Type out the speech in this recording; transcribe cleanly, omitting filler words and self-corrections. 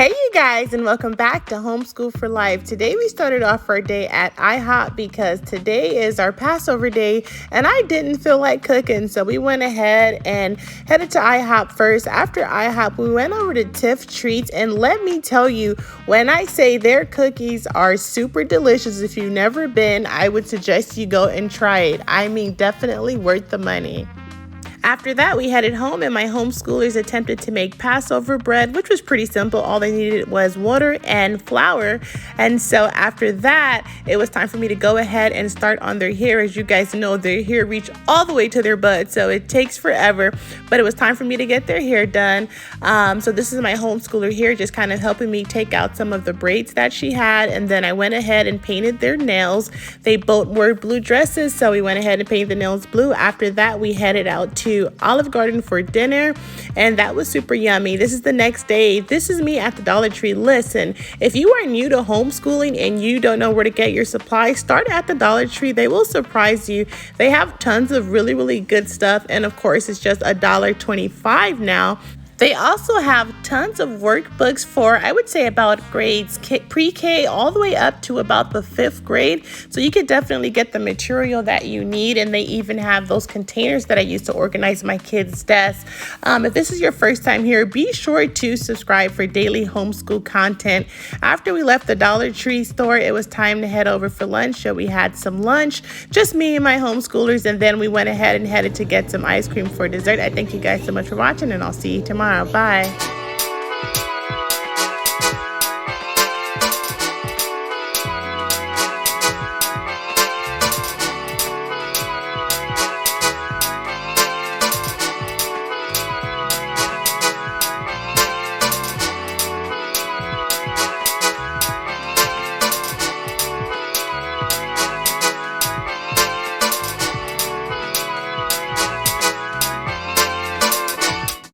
Hey you guys, and welcome back to Homeschool for Life. Today we started off our day at IHOP because today is our Passover day and I didn't feel like cooking, so we went ahead and headed to IHOP first. After IHOP, we went over to Tiff Treats, and let me tell you, when I say their cookies are super delicious, if you've never been, I would suggest you go and try it. I mean, definitely worth the money. After that, we headed home, and my homeschoolers attempted to make Passover bread, which was pretty simple. All they needed was water and flour. And so after that, it was time for me to go ahead and start on their hair. As you guys know, their hair reach all the way to their butt, so it takes forever. But it was time for me to get their hair done. So this is my homeschooler here, just kind of helping me take out some of the braids that she had. And then I went ahead and painted their nails. They both wore blue dresses, so we went ahead and painted the nails blue. After that, we headed out to Olive Garden for dinner, and that was super yummy. This is the next day. This is me at the Dollar Tree. Listen, if you are new to homeschooling and you don't know where to get your supplies, start at the Dollar Tree. They will surprise you. They have tons of really good stuff, and of course it's just $1.25 now. They also have tons of workbooks for, I would say, about grades pre-K all the way up to about the 5th grade. So you could definitely get the material that you need. And they even have those containers that I use to organize my kids' desks. If this is your first time here, be sure to subscribe for daily homeschool content. After we left the Dollar Tree store, it was time to head over for lunch. So we had some lunch, just me and my homeschoolers. And then we went ahead and headed to get some ice cream for dessert. I thank you guys so much for watching, and I'll see you tomorrow. Bye.